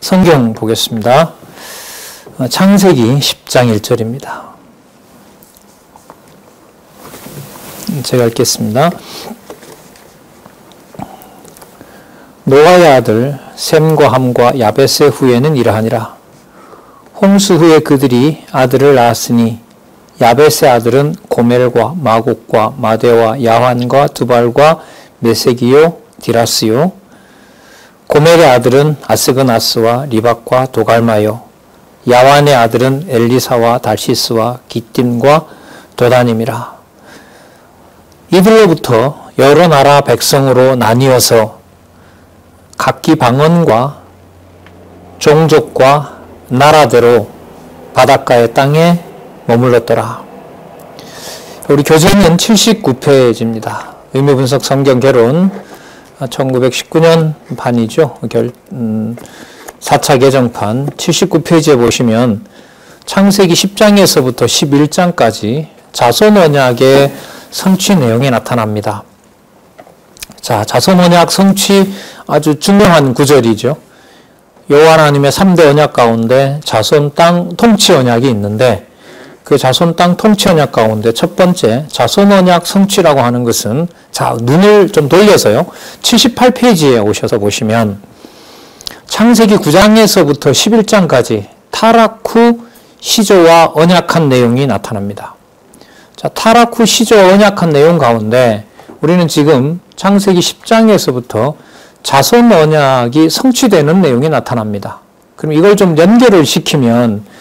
성경 보겠습니다. 창세기 10장 1절입니다. 제가 읽겠습니다. 노아의 아들 셈과 함과 야벳의 후예는 이러하니라. 홍수 후에 그들이 아들을 낳았으니 야벳의 아들은 고멜과 마곡과 마대와 야환과 두발과 메세기요 디라스요. 고멜의 아들은 아스그나스와 리박과 도갈마요. 야환의 아들은 엘리사와 달시스와 기띔과 도다님이라. 이들로부터 여러 나라 백성으로 나뉘어서 각기 방언과 종족과 나라대로 바닷가의 땅에 머물렀더라. 우리 교재는 79페이지입니다. 의미분석 성경 개론 1919년 판이죠. 4차 개정판 79페이지에 보시면 창세기 10장에서부터 11장까지 자손 언약의 성취 내용이 나타납니다. 자, 자손 언약 성취 아주 중요한 구절이죠. 여호와 하나님의 3대 언약 가운데 자손 땅 통치 언약이 있는데 그 자손 땅 통치 언약 가운데 첫 번째 자손 언약 성취라고 하는 것은, 자, 눈을 좀 돌려서요. 78페이지에 오셔서 보시면 창세기 9장에서부터 11장까지 타락 후 시조와 언약한 내용이 나타납니다. 자, 타락 후 시조와 언약한 내용 가운데 우리는 지금 창세기 10장에서부터 자손 언약이 성취되는 내용이 나타납니다. 그럼 이걸 좀 연결을 시키면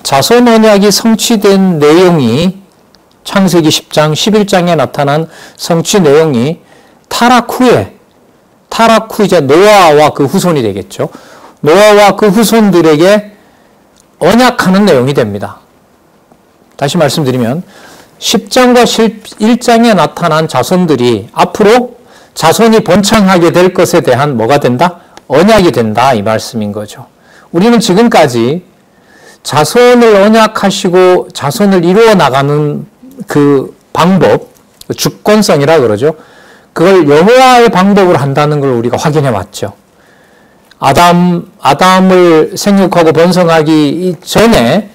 자손 언약이 성취된 내용이 창세기 10장, 11장에 나타난 성취 내용이 타락 후 이제 노아와 그 후손이 되겠죠. 노아와 그 후손들에게 언약하는 내용이 됩니다. 다시 말씀드리면 10장과 11장에 나타난 자손들이 앞으로 자손이 번창하게 될 것에 대한 뭐가 된다? 언약이 된다, 이 말씀인 거죠. 우리는 지금까지 자손을 언약하시고 자손을 이루어 나가는 그 방법, 주권성이라 그러죠. 그걸 여호와의 방법으로 한다는 걸 우리가 확인해 왔죠. 아담을 생육하고 번성하기 전에,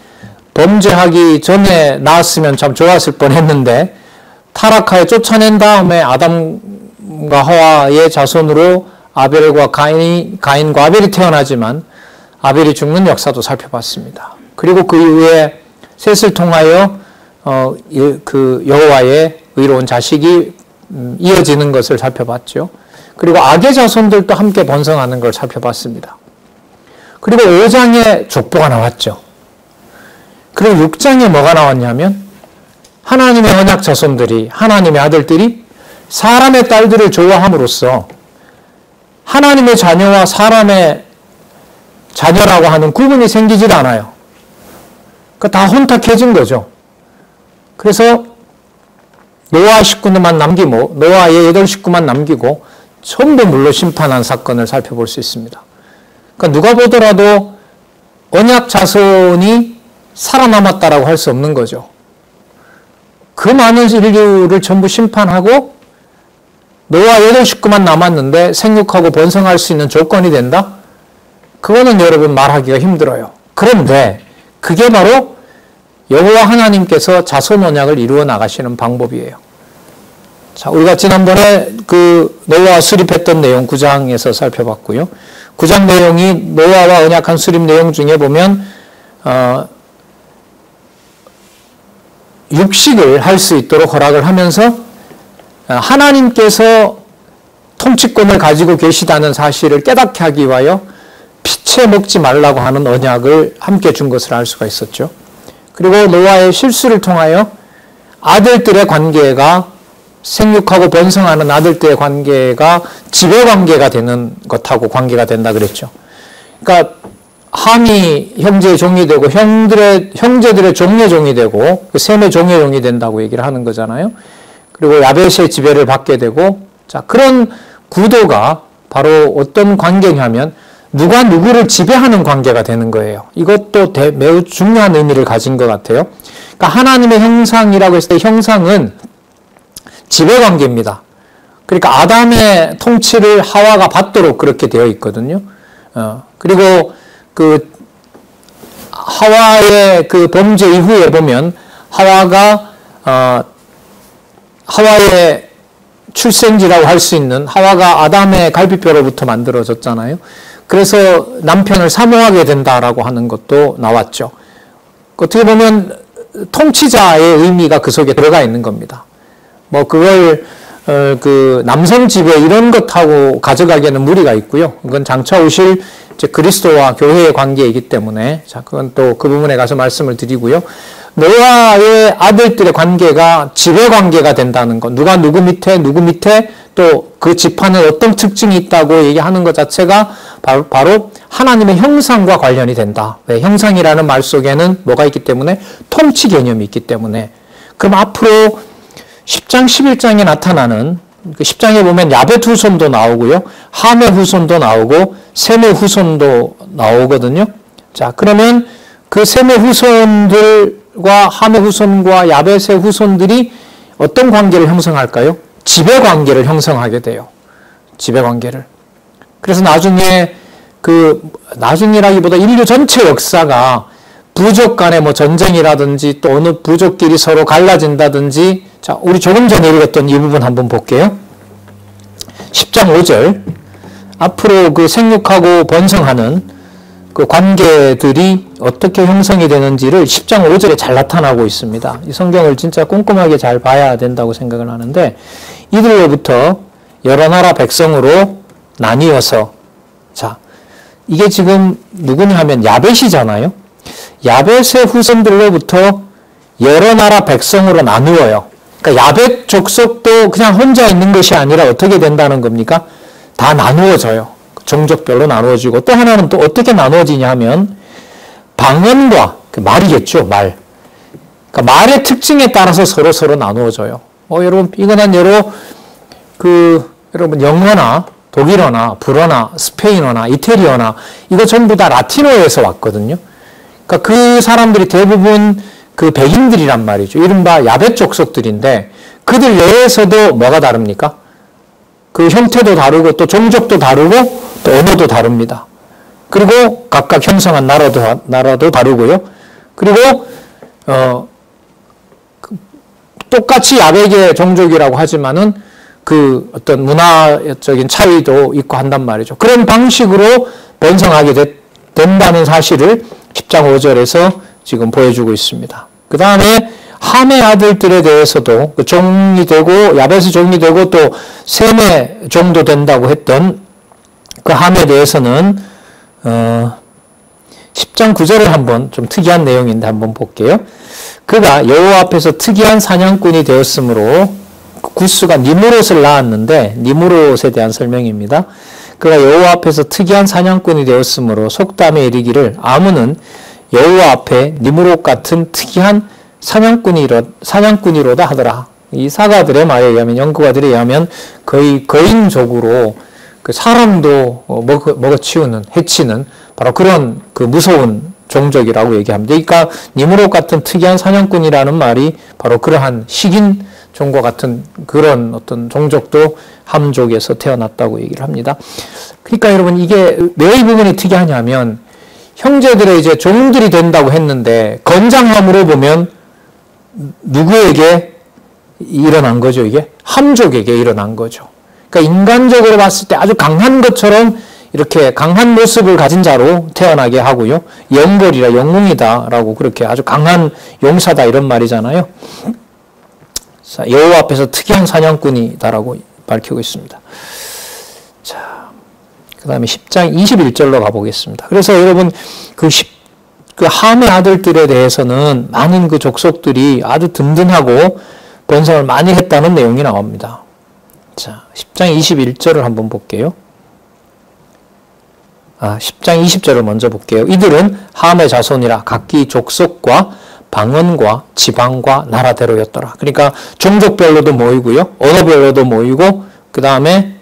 범죄하기 전에 낳았으면 참 좋았을 뻔했는데 타락하여 쫓아낸 다음에 아담과 하와의 자손으로 아벨과 가인과 아벨이 태어나지만 아벨이 죽는 역사도 살펴봤습니다. 그리고 그 이후에 셋을 통하여 그 여호와의 의로운 자식이 이어지는 것을 살펴봤죠. 그리고 악의 자손들도 함께 번성하는 걸 살펴봤습니다. 그리고 5장에 족보가 나왔죠. 그리고 6장에 뭐가 나왔냐면 하나님의 언약 자손들이, 하나님의 아들들이 사람의 딸들을 좋아함으로써 하나님의 자녀와 사람의 자녀라고 하는 구분이 생기질 않아요. 다 혼탁해진 거죠. 그래서 노아 식구만 남기고, 노아의 8식구만 남기고 전부 물로 심판한 사건을 살펴볼 수 있습니다. 그러니까 누가 보더라도 언약 자손이 살아남았다라고 할 수 없는 거죠. 그 많은 인류를 전부 심판하고 노아 8식구만 남았는데 생육하고 번성할 수 있는 조건이 된다? 그거는 여러분 말하기가 힘들어요. 그런데 그게 바로 여호와 하나님께서 자손 언약을 이루어 나가시는 방법이에요. 자, 우리가 지난번에 그 노아와 수립했던 내용 9장에서 살펴봤고요. 9장 내용이 노아와 언약한 수립 내용 중에 보면 육식을 할 수 있도록 허락을 하면서 하나님께서 통치권을 가지고 계시다는 사실을 깨닫게 하기 위하여 피채 먹지 말라고 하는 언약을 함께 준 것을 알 수가 있었죠. 그리고 노아의 실수를 통하여 아들들의 관계가, 생육하고 번성하는 아들들의 관계가 지배관계가 되는 것하고 관계가 된다 그랬죠. 그러니까 함이 형제의 종이 되고 형제들의 종의 종이 되고 셈의 종의 종이 된다고 얘기를 하는 거잖아요. 그리고 야벳의 지배를 받게 되고, 자, 그런 구도가 바로 어떤 관계냐면 누가 누구를 지배하는 관계가 되는 거예요. 이것도 매우 중요한 의미를 가진 것 같아요. 그러니까 하나님의 형상이라고 했을 때 형상은 지배관계입니다. 그러니까 아담의 통치를 하와가 받도록 그렇게 되어 있거든요. 그리고 그 하와의 그 범죄 이후에 보면 하와의 출생지라고 할 수 있는 하와가 아담의 갈비뼈로부터 만들어졌잖아요. 그래서 남편을 사모하게 된다라고 하는 것도 나왔죠. 어떻게 보면 통치자의 의미가 그 속에 들어가 있는 겁니다. 뭐 그걸 그 남성 지배 이런 것하고 가져가기에는 무리가 있고요. 그건 장차 오실 이제 그리스도와 교회의 관계이기 때문에 자 그건 또 그 부분에 가서 말씀을 드리고요. 노아의 아들들의 관계가 지배 관계가 된다는 것, 누가 누구 밑에 또 그 집안에 어떤 특징이 있다고 얘기하는 것 자체가 바로 하나님의 형상과 관련이 된다. 왜? 형상이라는 말 속에는 뭐가 있기 때문에 통치 개념이 있기 때문에. 그럼 앞으로 10장 11장에 나타나는 그 10장에 보면 야벳 후손도 나오고요. 함의 후손도 나오고 셈의 후손도 나오거든요. 자, 그러면 그 셈의 후손들과 함의 후손과 야벳의 후손들이 어떤 관계를 형성할까요? 지배 관계를 형성하게 돼요. 지배 관계를. 그래서 나중이라기보다 인류 전체 역사가 부족 간의 뭐 전쟁이라든지 또 어느 부족끼리 서로 갈라진다든지 자, 우리 조금 전에 읽었던 이 부분 한번 볼게요. 10장 5절. 앞으로 그 생육하고 번성하는 그 관계들이 어떻게 형성이 되는지를 10장 5절에 잘 나타나고 있습니다. 이 성경을 진짜 꼼꼼하게 잘 봐야 된다고 생각을 하는데 이들로부터 여러 나라 백성으로 나뉘어서 자, 이게 지금 누구냐 하면 야벳이잖아요. 야벳의 후손들로부터 여러 나라 백성으로 나누어요. 그러니까 야벳 족속도 그냥 혼자 있는 것이 아니라 어떻게 된다는 겁니까? 다 나누어져요. 종족별로 나누어지고 또 하나는 또 어떻게 나누어지냐 하면 방언과 말이겠죠. 말. 그러니까 말의 특징에 따라서 서로 나누어져요. 여러분 이건 한 여러분 영어나 독일어나 불어나 스페인어나 이태리어나 이거 전부 다 라틴어에서 왔거든요. 그러니까 그 사람들이 대부분 그 백인들이란 말이죠. 이른바 야벳 족속들인데 그들 내에서도 뭐가 다릅니까? 그 형태도 다르고 또 종족도 다르고 또 언어도 다릅니다. 그리고 각각 형성한 나라도 다르고요. 그리고 똑같이 야벳의 종족이라고 하지만은 그 어떤 문화적인 차이도 있고 한단 말이죠. 그런 방식으로 번성하게 된다는 사실을 10장 5절에서 지금 보여주고 있습니다. 그 다음에 함의 아들들에 대해서도 그 종이 되고 야벳의 종이 되고 또 셈의 종도 된다고 했던 그 함에 대해서는 10장 9절을 한번 좀 특이한 내용인데 한번 볼게요. 그가 여호와 앞에서 특이한 사냥꾼이 되었으므로 구스가 니므롯을 낳았는데 니므롯에 대한 설명입니다. 그가 여호와 앞에서 특이한 사냥꾼이 되었으므로 속담에 이르기를 아문은 여호와 앞에 니므롯 같은 특이한 사냥꾼이로다 하더라. 이 사가들의 말에 의하면 연구가들에 의하면 거의 거인족으로 그 사람도 먹어치우는 해치는 바로 그런 그 무서운 종족이라고 얘기합니다. 그러니까 니므롯 같은 특이한 사냥꾼이라는 말이 바로 그러한 식인 종과 같은 그런 어떤 종족도 함족에서 태어났다고 얘기를 합니다. 그러니까 여러분 이게 왜 이 부분이 특이하냐면 형제들의 이제 종들이 된다고 했는데 건장함으로 보면 누구에게 일어난 거죠, 이게? 함족에게 일어난 거죠. 그러니까 인간적으로 봤을 때 아주 강한 것처럼 이렇게 강한 모습을 가진 자로 태어나게 하고요. 영벌이라 영웅이다라고 그렇게 아주 강한 용사다 이런 말이잖아요. 여호와 앞에서 특이한 사냥꾼이다라고 밝히고 있습니다. 자, 그 다음에 10장 21절로 가보겠습니다. 그래서 여러분 그 함의 아들들에 대해서는 많은 그 족속들이 아주 든든하고 번성을 많이 했다는 내용이 나옵니다. 자, 10장 21절을 한번 볼게요. 10장 20절을 먼저 볼게요. 이들은 함의 자손이라 각기 족속과 방언과 지방과 나라대로였더라. 그러니까 종족별로도 모이고요. 언어별로도 모이고 그 다음에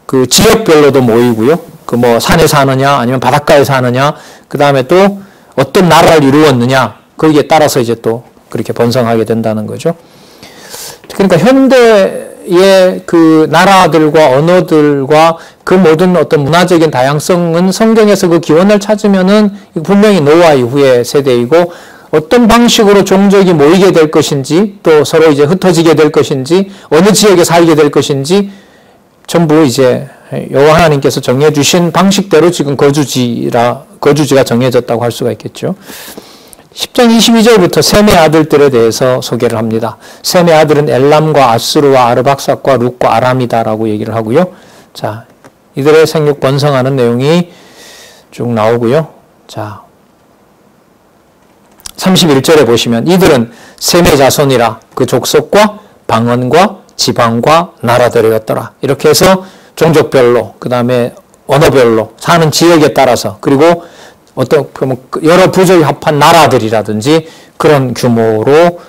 그 지역별로도 모이고요. 그 뭐 산에 사느냐 아니면 바닷가에 사느냐 그 다음에 또 어떤 나라를 이루었느냐 거기에 따라서 이제 또 그렇게 번성하게 된다는 거죠. 그러니까 현대 세계의 그 나라들과 언어들과 그 모든 어떤 문화적인 다양성은 성경에서 그 기원을 찾으면은 분명히 노아 이후의 세대이고, 어떤 방식으로 종족이 모이게 될 것인지, 또 서로 이제 흩어지게 될 것인지, 어느 지역에 살게 될 것인지 전부 이제 여호와 하나님께서 정해주신 방식대로 지금 거주지가 정해졌다고 할 수가 있겠죠. 10장 22절부터 셈의 아들들에 대해서 소개를 합니다. 셈의 아들은 엘람과 아수르와 아르박삭과 룻과 아람이다라고 얘기를 하고요. 자, 이들의 생육 번성하는 내용이 쭉 나오고요. 자, 31절에 보시면 이들은 셈의 자손이라 그 족속과 방언과 지방과 나라들이었더라. 이렇게 해서 종족별로, 그 다음에 언어별로, 사는 지역에 따라서, 그리고 어떤 여러 부족이 합한 나라들이라든지 그런 규모로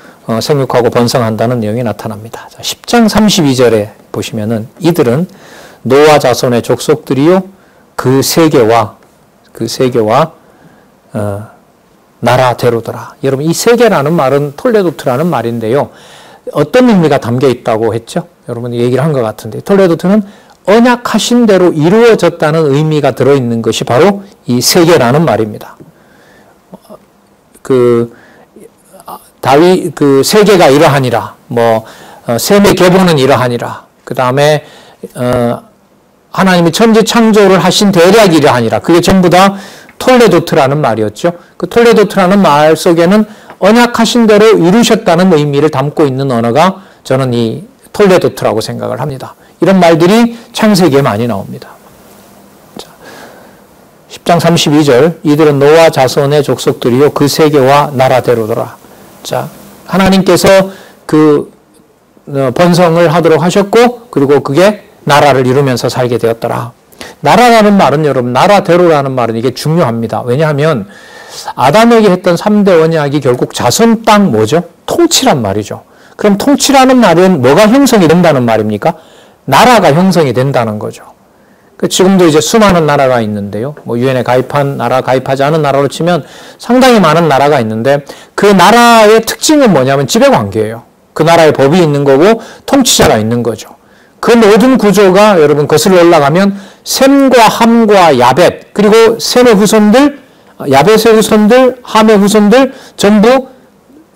생육하고 번성한다는 내용이 나타납니다. 10장 32절에 보시면은 이들은 노아 자손의 족속들이요 그 세계와 나라대로더라. 여러분, 이 세계라는 말은 톨레도트라는 말인데요. 어떤 의미가 담겨 있다고 했죠? 여러분이 얘기를 한 것 같은데, 톨레도트는 언약하신 대로 이루어졌다는 의미가 들어있는 것이 바로 이 세계라는 말입니다. 세계가 이러하니라, 셈의 계보는 이러하니라, 그 다음에, 하나님이 천지 창조를 하신 대략이 이러하니라. 그게 전부 다 톨레도트라는 말이었죠. 그 톨레도트라는 말 속에는 언약하신 대로 이루셨다는 의미를 담고 있는 언어가 저는 이 톨레도트라고 생각을 합니다. 이런 말들이 창세기에 많이 나옵니다. 자, 10장 32절 이들은 노아 자손의 족속들이요 그 세계와 나라대로더라. 자, 하나님께서 그 번성을 하도록 하셨고, 그리고 그게 나라를 이루면서 살게 되었더라. 나라라는 말은, 여러분, 나라대로라는 말은 이게 중요합니다. 왜냐하면 아담에게 했던 3대 언약이 결국 자손 땅 뭐죠? 통치란 말이죠. 그럼 통치라는 말은 뭐가 형성이 된다는 말입니까? 나라가 형성이 된다는 거죠. 지금도 이제 수많은 나라가 있는데요. 유엔에 가입한 나라, 가입하지 않은 나라로 치면 상당히 많은 나라가 있는데, 그 나라의 특징은 뭐냐면 지배관계예요. 그 나라의 법이 있는 거고 통치자가 있는 거죠. 그 모든 구조가 여러분 거슬러 올라가면 셈과 함과 야벳, 그리고 셈의 후손들, 야벳의 후손들, 함의 후손들 전부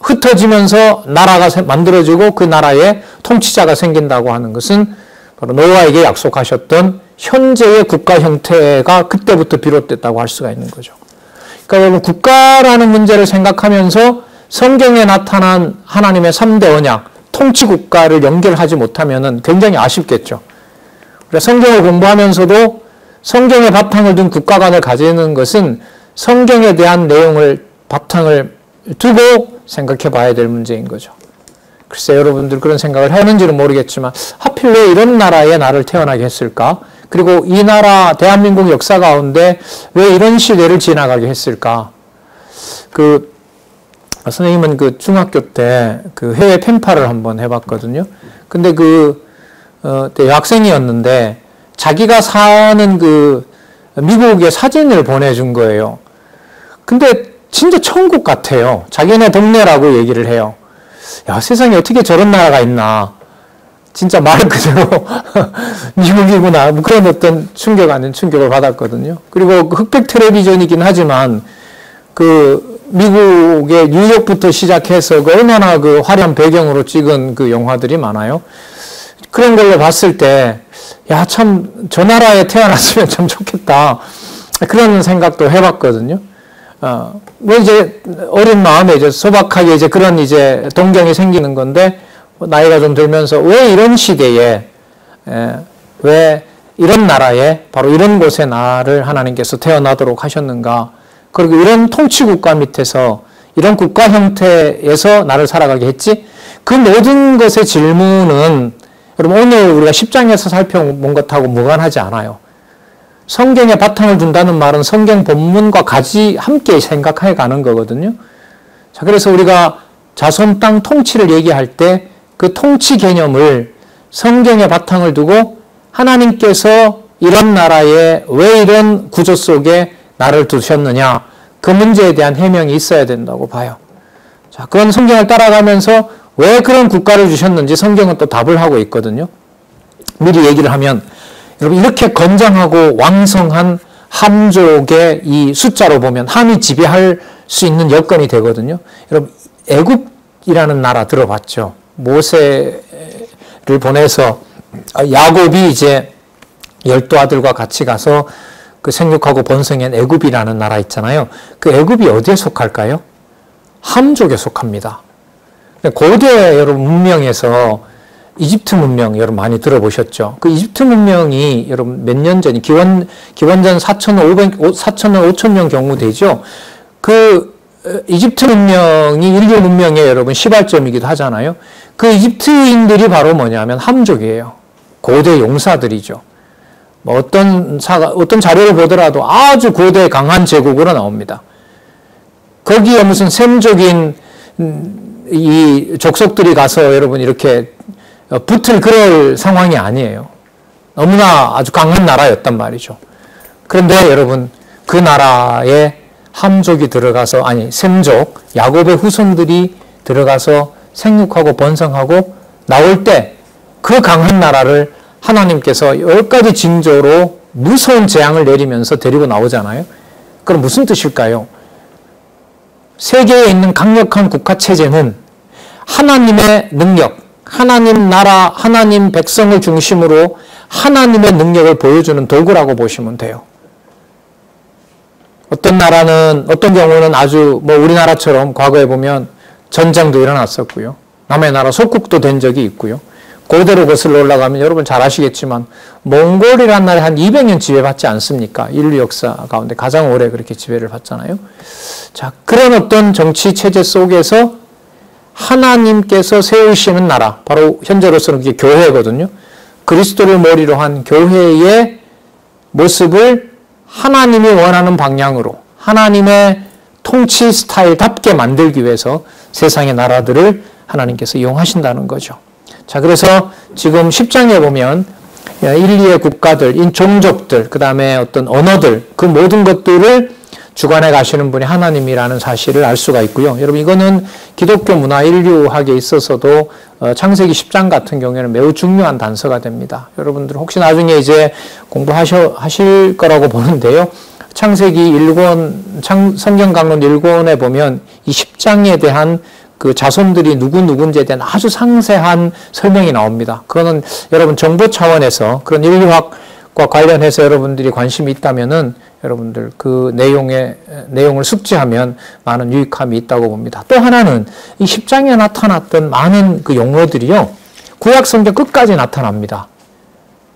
흩어지면서 나라가 만들어지고 그 나라에 통치자가 생긴다고 하는 것은 바로 노아에게 약속하셨던 현재의 국가 형태가 그때부터 비롯됐다고 할 수가 있는 거죠. 그러니까 여러분, 국가라는 문제를 생각하면서 성경에 나타난 하나님의 3대 언약, 통치 국가를 연결하지 못하면 굉장히 아쉽겠죠. 그래서 성경을 공부하면서도 성경의 바탕을 둔 국가관을 가지는 것은 성경에 대한 내용을 바탕을 두고 생각해 봐야 될 문제인 거죠. 글쎄, 여러분들 그런 생각을 하는지는 모르겠지만 하필 왜 이런 나라에 나를 태어나게 했을까? 그리고 이 나라 대한민국 역사 가운데 왜 이런 시대를 지나가게 했을까? 선생님은 중학교 때 해외 펜팔을 한번 해봤거든요. 근데 여학생이었는데 자기가 사는 미국의 사진을 보내준 거예요. 근데 진짜 천국 같아요. 자기네 동네라고 얘기를 해요. 야, 세상에 어떻게 저런 나라가 있나. 진짜 말 그대로 미국이구나. 그런 어떤 충격 아닌 충격을 받았거든요. 그리고 흑백 텔레비전이긴 하지만 미국의 뉴욕부터 시작해서 얼마나 화려한 배경으로 찍은 영화들이 많아요. 그런 걸로 봤을 때, 야, 참, 저 나라에 태어났으면 참 좋겠다. 그런 생각도 해봤거든요. 이제 어린 마음에 소박하게 그런 동경이 생기는 건데, 나이가 좀 들면서 왜 이런 시대에, 왜 이런 나라에, 바로 이런 곳에 나를 하나님께서 태어나도록 하셨는가. 그리고 이런 통치국가 밑에서, 이런 국가 형태에서 나를 살아가게 했지? 그 모든 것의 질문은, 여러분, 오늘 우리가 10장에서 살펴본 것하고 무관하지 않아요. 성경에 바탕을 둔다는 말은 성경 본문과 같이 함께 생각해 가는 거거든요. 자, 그래서 우리가 자손 땅 통치를 얘기할 때 그 통치 개념을 성경에 바탕을 두고 하나님께서 이런 나라에 왜 이런 구조 속에 나를 두셨느냐, 그 문제에 대한 해명이 있어야 된다고 봐요. 자, 그건 성경을 따라가면서 왜 그런 국가를 주셨는지 성경은 또 답을 하고 있거든요. 미리 얘기를 하면 여러분 이렇게 건장하고 왕성한 함족의 이 숫자로 보면 함이 지배할 수 있는 여건이 되거든요. 여러분 애굽이라는 나라 들어봤죠? 모세를 보내서 야곱이 이제 12 아들과 같이 가서 그 생육하고 번성한 애굽이라는 나라 있잖아요. 그 애굽이 어디에 속할까요? 함족에 속합니다. 고대 여러분 문명에서 이집트 문명 여러분 많이 들어보셨죠? 그 이집트 문명이 여러분 몇 년 전이 기원전 4,500년 경우 되죠. 그 이집트 문명이 인류 문명의 여러분 시발점이기도 하잖아요. 그 이집트인들이 바로 뭐냐면 함족이에요. 고대 용사들이죠. 뭐 어떤 자료를 보더라도 아주 고대 강한 제국으로 나옵니다. 거기에 무슨 셈족인 이 족속들이 가서 여러분 이렇게 붙을 그럴 상황이 아니에요. 너무나 아주 강한 나라였단 말이죠. 그런데 여러분 그 나라에 함족이 들어가서 셈족 야곱의 후손들이 들어가서 생육하고 번성하고 나올 때 그 강한 나라를 하나님께서 10가지 징조로 무서운 재앙을 내리면서 데리고 나오잖아요. 그럼 무슨 뜻일까요? 세계에 있는 강력한 국가체제는 하나님의 능력, 하나님 나라, 하나님 백성을 중심으로 하나님의 능력을 보여주는 도구라고 보시면 돼요. 어떤 나라는, 어떤 경우는 아주 우리나라처럼 과거에 보면 전쟁도 일어났었고요. 남의 나라 속국도 된 적이 있고요. 고대로 거슬러 올라가면 여러분 잘 아시겠지만 몽골이라는 나라에 한 200년 지배받지 않습니까? 인류 역사 가운데 가장 오래 그렇게 지배를 받잖아요. 자, 그런 어떤 정치 체제 속에서 하나님께서 세우시는 나라, 바로 현재로서는 그게 교회거든요. 그리스도를 머리로 한 교회의 모습을 하나님이 원하는 방향으로 하나님의 통치 스타일답게 만들기 위해서 세상의 나라들을 하나님께서 이용하신다는 거죠. 자, 그래서 지금 10장에 보면 1, 2의 국가들, 종족들, 그 다음에 어떤 언어들, 그 모든 것들을 주관해 가시는 분이 하나님이라는 사실을 알 수가 있고요. 여러분 이거는 기독교 문화 인류학에 있어서도 창세기 10장 같은 경우에는 매우 중요한 단서가 됩니다. 여러분들 혹시 나중에 이제 공부하실 거라고 보는데요. 창세기 1권, 성경 강론 1권에 보면 이 10장에 대한 그 자손들이 누군지에 대한 아주 상세한 설명이 나옵니다. 그거는 여러분 정보 차원에서 그런 인류학과 관련해서 여러분들이 관심이 있다면은 여러분들 그 내용을 숙지하면 많은 유익함이 있다고 봅니다. 또 하나는 이 10장에 나타났던 많은 그 용어들이요. 구약 성경 끝까지 나타납니다.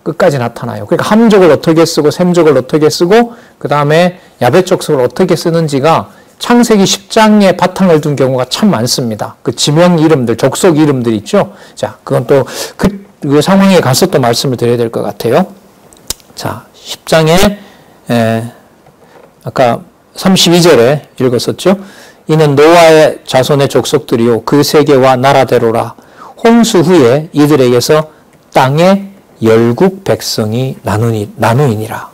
끝까지 나타나요. 그러니까 함족을 어떻게 쓰고 셈족을 어떻게 쓰고 그 다음에 야벳 족속을 어떻게 쓰는지가 창세기 10장에 바탕을 둔 경우가 참 많습니다. 그 지명 이름들, 족속 이름들 있죠. 자, 그건 또 그 상황에 가서 또 말씀을 드려야 될 것 같아요. 자, 10장에 아까 32절에 읽었었죠. 이는 노아의 자손의 족속들이요 그 세계와 나라대로라. 홍수 후에 이들에게서 땅의 열국 백성이 나누이니라.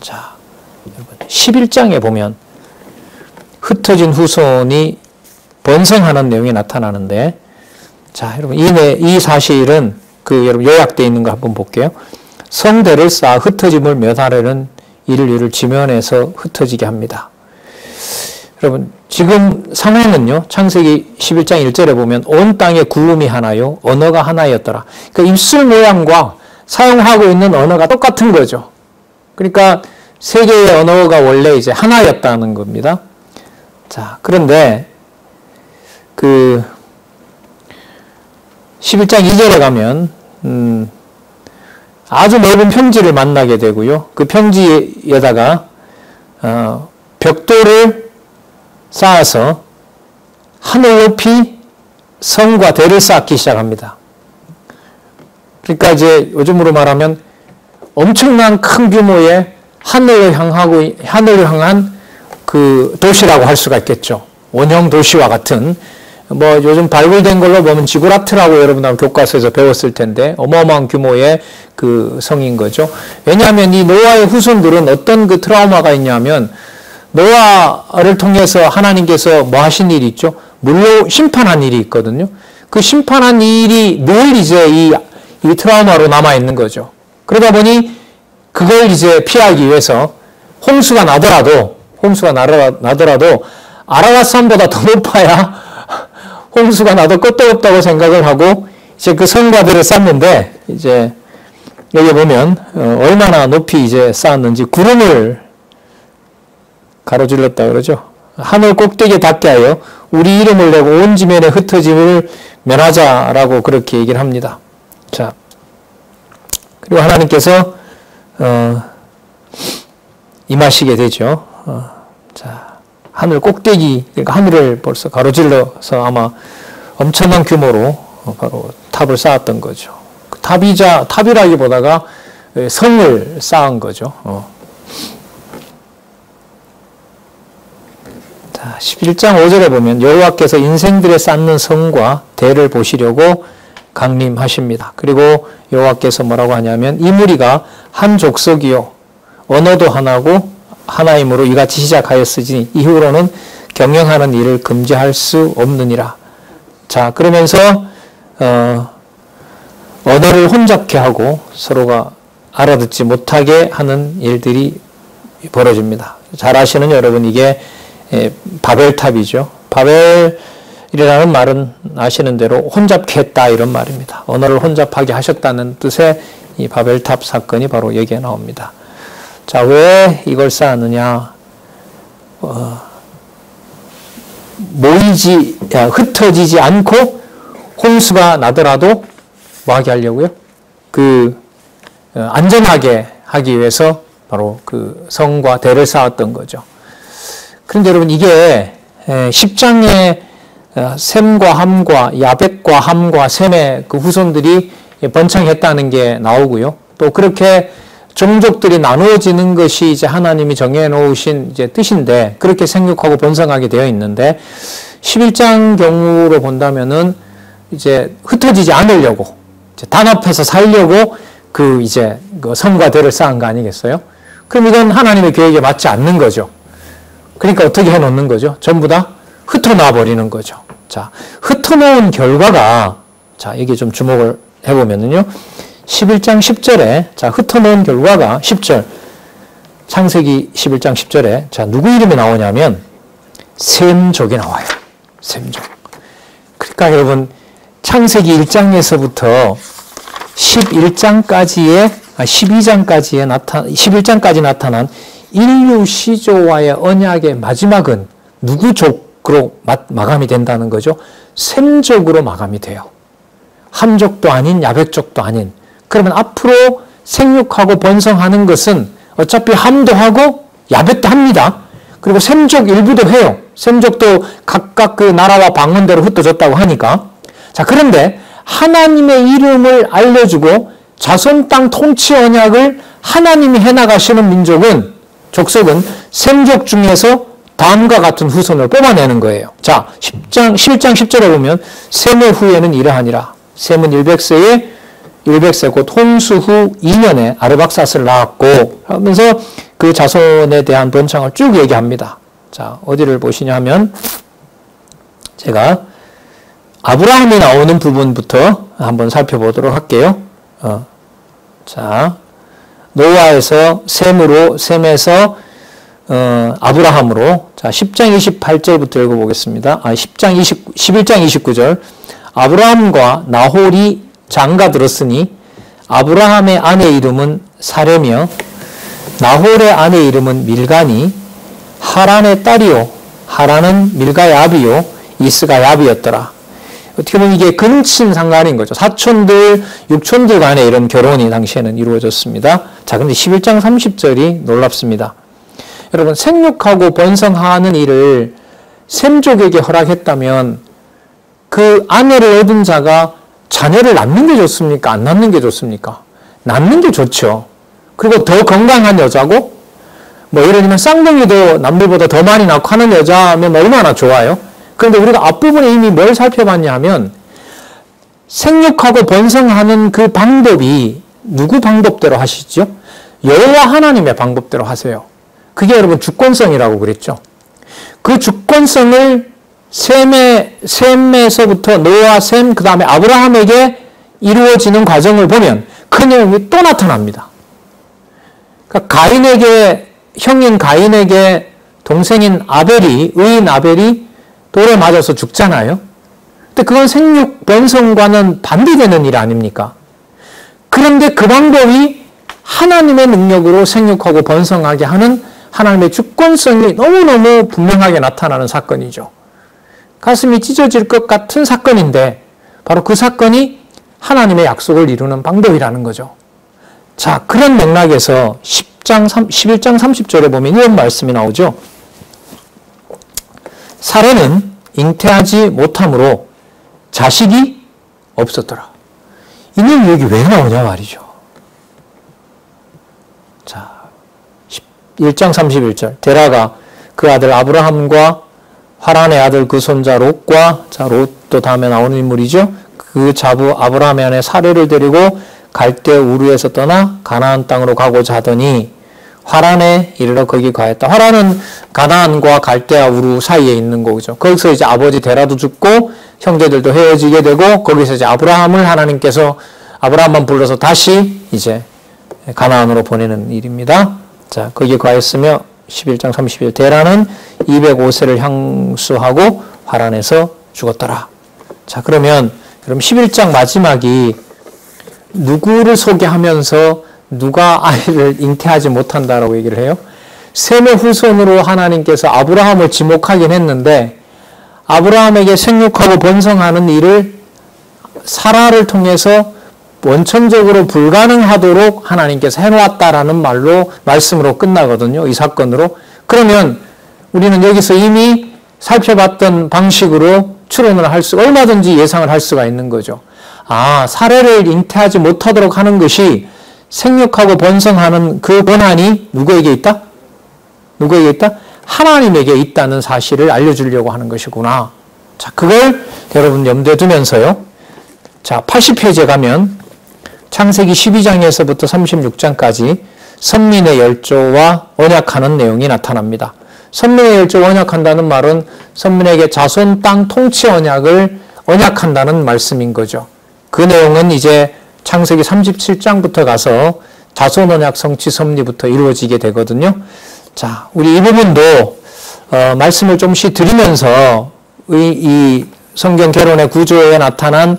자, 여러분 11장에 보면 흩어진 후손이 번성하는 내용이 나타나는데, 자, 여러분 이 사실은 여러분 요약되어 있는 거 한번 볼게요. 성대를 쌓아 흩어짐을 면하려는 인류를 지면에서 흩어지게 합니다. 여러분 지금 상황은요. 창세기 11장 1절에 보면 온 땅에 구름이 하나요 언어가 하나였더라. 그러니까 입술 모양과 사용하고 있는 언어가 똑같은 거죠. 그러니까 세계의 언어가 원래 이제 하나였다는 겁니다. 자, 그런데 11장 2절에 가면 아주 넓은 평지를 만나게 되고요. 그 평지에다가 벽돌을 쌓아서 하늘 높이 성과 대를 쌓기 시작합니다. 그러니까 이제 요즘으로 말하면 엄청난 큰 규모의 하늘을 향한 그 도시라고 할 수가 있겠죠. 원형 도시와 같은 요즘 발굴된 걸로 보면 지구라트라고 여러분 교과서에서 배웠을 텐데 어마어마한 규모의 그 성인 거죠. 왜냐하면 이 노아의 후손들은 어떤 그 트라우마가 있냐면 노아를 통해서 하나님께서 뭐 하신 일이 있죠? 물로 심판한 일이 있거든요. 그 심판한 일이 늘 이제 이 트라우마로 남아있는 거죠. 그러다 보니 그걸 이제 피하기 위해서 홍수가 나더라도 아라랏 산보다 더 높아야 홍수가 나도 끝도 없다고 생각을 하고 이제 그 성과들을 쌓는데, 이제 여기 보면 얼마나 높이 이제 쌓았는지 구름을 가로질렀다 그러죠. 하늘 꼭대기에 닿게 하여 우리 이름을 내고 온 지면에 흩어짐을 면하자라고 그렇게 얘기를 합니다. 자, 그리고 하나님께서 임하시게 되죠. 자, 하늘 꼭대기, 그러니까 하늘을 벌써 가로질러서 아마 엄청난 규모로 바로 탑을 쌓았던 거죠. 탑이라기보다가 성을 쌓은 거죠. 자, 11장 5절에 보면 여호와께서 인생들에 쌓는 성과 대를 보시려고 강림하십니다. 그리고 여호와께서 뭐라고 하냐면 이 무리가 한 족속이요 언어도 하나고 하나이므로 이같이 시작하였으니 이후로는 경영하는 일을 금지할 수 없느니라. 자, 그러면서 언어를 혼잡케 하고 서로가 알아듣지 못하게 하는 일들이 벌어집니다. 잘 아시는 여러분, 이게 바벨탑이죠. 바벨이라는 말은 아시는 대로 혼잡케 했다 이런 말입니다. 언어를 혼잡하게 하셨다는 뜻의 이 바벨탑 사건이 바로 여기에 나옵니다. 자, 왜 이걸 쌓았느냐? 흩어지지 않고 홍수가 나더라도 뭐 하게 하려고요? 안전하게 하기 위해서 바로 그 성과 대를 쌓았던 거죠. 그런데 여러분, 이게 10장에 셈과 함과 야벳과 함과 셈의 그 후손들이 번창했다는 게 나오고요. 또 그렇게 종족들이 나누어지는 것이 이제 하나님이 정해놓으신 이제 뜻인데, 그렇게 생육하고 번성하게 되어 있는데, 11장 경우로 본다면은 이제 흩어지지 않으려고, 이제 단합해서 살려고 그 성과 대를 쌓은 거 아니겠어요? 그럼 이건 하나님의 계획에 맞지 않는 거죠. 그러니까 어떻게 해놓는 거죠? 전부 다 흩어놔 버리는 거죠. 자, 흩어놓은 결과가, 자, 여기 좀 주목을 해보면은요, 11장 10절에, 자, 흩어놓은 결과가 10절, 창세기 11장 10절에, 자, 누구 이름이 나오냐면, 셈족이 나와요. 셈족. 그러니까 여러분, 창세기 1장에서부터 11장까지 나타난 인류 시조와의 언약의 마지막은 누구 족으로 마감이 된다는 거죠? 셈족으로 마감이 돼요. 함족도 아닌 야벳족도 아닌. 그러면 앞으로 생육하고 번성하는 것은 어차피 함도 하고 야벳도 합니다. 그리고 셈족 일부도 해요. 셈족도 각각 그 나라와 방언대로 흩어졌다고 하니까. 자, 그런데 하나님의 이름을 알려주고 자손 땅 통치 언약을 하나님이 해나가시는 민족은, 족속은 셈족 중에서 다음과 같은 후손을 뽑아내는 거예요. 자, 11장 10절에 보면 셈의 후에는 이러하니라. 셈은 100세 곧 홍수 후 2년에 아르박삿을 낳았고 하면서 그 자손에 대한 번창을 쭉 얘기합니다. 자, 어디를 보시냐 하면 제가 아브라함이 나오는 부분부터 한번 살펴보도록 할게요. 자, 노아에서 셈에서 아브라함으로, 자, 10장 28절부터 읽어보겠습니다. 11장 29절. 아브라함과 나홀이 장가들었으니 아브라함의 아내 이름은 사레며 나홀의 아내 이름은 밀가니 하란의 딸이요 하란은 밀가의 아비요 이스가 야비였더라. 어떻게 보면 이게 근친 상간인 거죠. 사촌들, 육촌들 간의 이런 결혼이 당시에는 이루어졌습니다. 자, 근데 11장 30절이 놀랍습니다. 여러분, 생육하고 번성하는 일을 셈족에게 허락했다면 그 아내를 얻은 자가 자녀를 낳는 게 좋습니까? 안 낳는 게 좋습니까? 낳는 게 좋죠. 그리고 더 건강한 여자고, 뭐 예를 들면 쌍둥이도 남들보다 더 많이 낳고 하는 여자면 얼마나 좋아요? 그런데 우리가 앞부분에 이미 뭘 살펴봤냐 하면 생육하고 번성하는 그 방법이 누구 방법대로 하시죠? 여호와 하나님의 방법대로 하세요. 그게 여러분 주권성이라고 그랬죠. 그 주권성을 셈에서부터 노아, 셈, 그 다음에 아브라함에게 이루어지는 과정을 보면 그 내용이 또 나타납니다. 그러니까 형인 가인에게 동생인 의인 아벨이 돌에 맞아서 죽잖아요. 근데 그건 생육 번성과는 반대되는 일 아닙니까? 그런데 그 방법이 하나님의 능력으로 생육하고 번성하게 하는 하나님의 주권성이 너무너무 분명하게 나타나는 사건이죠. 가슴이 찢어질 것 같은 사건인데 바로 그 사건이 하나님의 약속을 이루는 방법이라는 거죠. 자, 그런 맥락에서 11장 30절에 보면 이런 말씀이 나오죠. 사라는 잉태하지 못함으로 자식이 없었더라. 이 내용이 여기 왜 나오냐 말이죠. 자, 1장 31절. 데라가 그 아들 아브라함과 하란의 아들 그 손자 롯과, 자, 롯도 다음에 나오는 인물이죠. 그 자부 아브라함의 아내 사레를 데리고 갈대 우르에서 떠나 가나안 땅으로 가고자 하더니 화란에 이르러 거기 가했다. 화란은 가나안과 갈대아 우르 사이에 있는 거죠. 거기서 이제 아버지 데라도 죽고 형제들도 헤어지게 되고 거기서 이제 아브라함만 불러서 다시 이제 가나안으로 보내는 일입니다. 자, 거기에 가했으며 11장 30일 데라는 205세를 향수하고 화란에서 죽었더라. 자, 그럼 11장 마지막이 누구를 소개하면서 누가 아이를 잉태하지 못한다라고 얘기를 해요? 셈의 후손으로 하나님께서 아브라함을 지목하긴 했는데 아브라함에게 생육하고 번성하는 일을 사라를 통해서 원천적으로 불가능하도록 하나님께서 해놓았다라는 말씀으로 끝나거든요. 이 사건으로. 그러면 우리는 여기서 이미 살펴봤던 방식으로 추론을 얼마든지 예상을 할 수가 있는 거죠. 아, 사례를 잉태하지 못하도록 하는 것이 생육하고 번성하는 그 권한이 누구에게 있다? 누구에게 있다? 하나님에게 있다는 사실을 알려주려고 하는 것이구나. 자, 그걸 여러분 염두에 두면서요. 자, 80페이지에 가면 창세기 12장에서부터 36장까지 선민의 열조와 언약하는 내용이 나타납니다. 선민의 열조 언약한다는 말은 선민에게 자손 땅 통치 언약을 언약한다는 말씀인 거죠. 그 내용은 이제 창세기 37장부터 가서 자손 언약 성취 섭리부터 이루어지게 되거든요. 자, 우리 이 부분도 말씀을 좀씩 드리면서 이 성경 개론의 구조에 나타난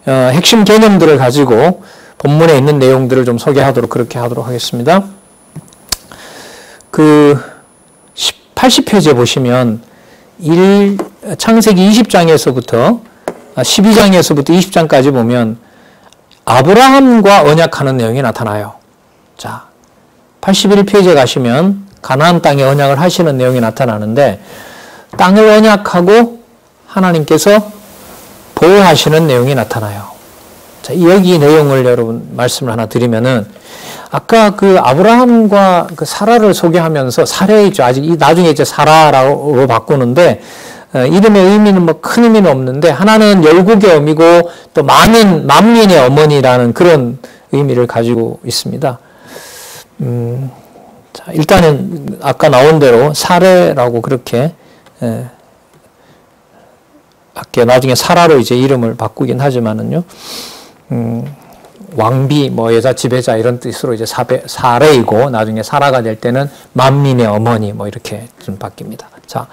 핵심 개념들을 가지고 본문에 있는 내용들을 좀 그렇게 하도록 하겠습니다. 80페이지에 보시면 창세기 20장에서부터 12장에서부터 20장까지 보면 아브라함과 언약하는 내용이 나타나요. 자, 81페이지에 가시면 가나안 땅에 언약을 하시는 내용이 나타나는데 땅을 언약하고 하나님께서 보호하시는 내용이 나타나요. 자, 여기 내용을 여러분 말씀을 하나 드리면은 아까 그 아브라함과 그 사라를 소개하면서 사례이죠. 아직 나중에 이제 사라라고 바꾸는데 이름의 의미는 뭐 큰 의미는 없는데 하나는 열국의 어미고 또 만민의 어머니라는 그런 의미를 가지고 있습니다. 자, 일단은 아까 나온 대로 사례라고 그렇게 나중에 사라로 이제 이름을 바꾸긴 하지만은요. 왕비, 여자 지배자 이런 뜻으로 이제 사례이고 나중에 사라가 될 때는 만민의 어머니 이렇게 좀 바뀝니다. 자,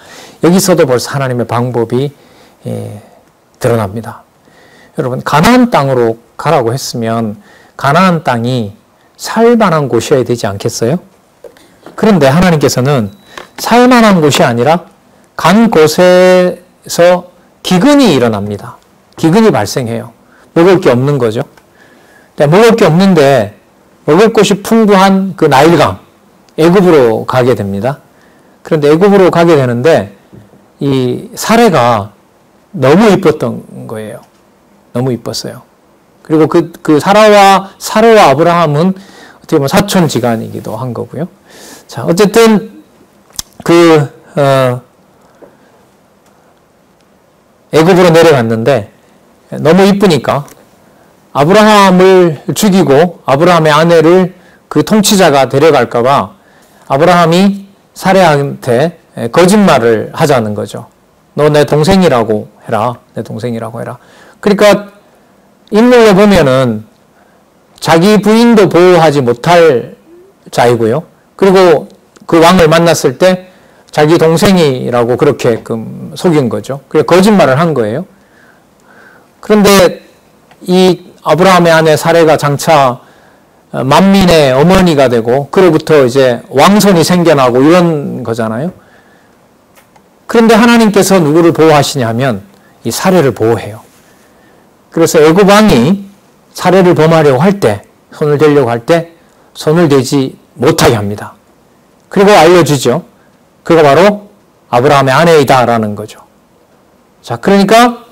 여기서도 벌써 하나님의 방법이 드러납니다. 여러분, 가나안 땅으로 가라고 했으면 가나안 땅이 살만한 곳이어야 되지 않겠어요? 그런데 하나님께서는 살만한 곳이 아니라 간 곳에서 기근이 일어납니다. 기근이 발생해요. 먹을 게 없는 거죠. 먹을 게 없는데 먹을 것이 풍부한 그 나일강, 애굽으로 가게 됩니다. 그런데 애굽으로 가게 되는데 이 사례가 너무 이뻤던 거예요. 너무 이뻤어요. 그리고 그 사라와 아브라함은 어떻게 보면 사촌지간이기도 한 거고요. 자, 어쨌든 애굽으로 내려갔는데 너무 이쁘니까 아브라함을 죽이고 아브라함의 아내를 그 통치자가 데려갈까봐 아브라함이 사레한테 거짓말을 하자는 거죠. 너 내 동생이라고 해라. 내 동생이라고 해라. 그러니까 인물로 보면은 자기 부인도 보호하지 못할 자이고요. 그리고 그 왕을 만났을 때 자기 동생이라고 그렇게 속인 거죠. 그래서 거짓말을 한 거예요. 그런데 이 아브라함의 아내 사레가 장차 만민의 어머니가 되고 그로부터 이제 왕손이 생겨나고 이런 거잖아요. 그런데 하나님께서 누구를 보호하시냐 하면 이 사레를 보호해요. 그래서 애굽 왕이 사레를 범하려고 할 때, 손을 대려고 할 때 손을 대지 못하게 합니다. 그리고 알려주죠. 그가 바로 아브라함의 아내이다라는 거죠. 자, 그러니까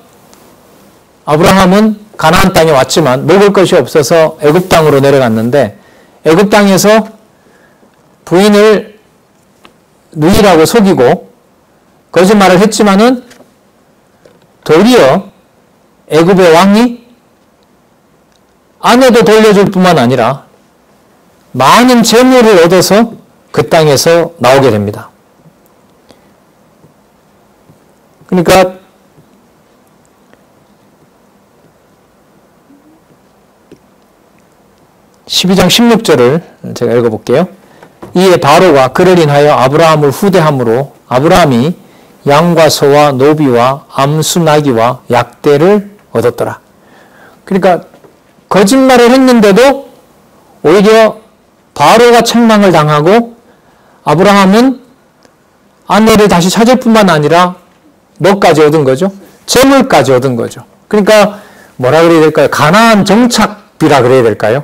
아브라함은 가나안 땅에 왔지만 먹을 것이 없어서 애굽 땅으로 내려갔는데 애굽 땅에서 부인을 누이라고 속이고 거짓말을 했지만은 도리어 애굽의 왕이 아내도 돌려줄 뿐만 아니라 많은 재물을 얻어서 그 땅에서 나오게 됩니다. 그러니까 12장 16절을 제가 읽어볼게요. 이에 바로가 그를 인하여 아브라함을 후대함으로 아브라함이 양과 소와 노비와 암수 나귀와 약대를 얻었더라. 그러니까 거짓말을 했는데도 오히려 바로가 책망을 당하고 아브라함은 아내를 다시 찾을 뿐만 아니라 뭐까지 얻은 거죠? 재물까지 얻은 거죠. 그러니까 뭐라 그래야 될까요? 가나안 정착비라 그래야 될까요?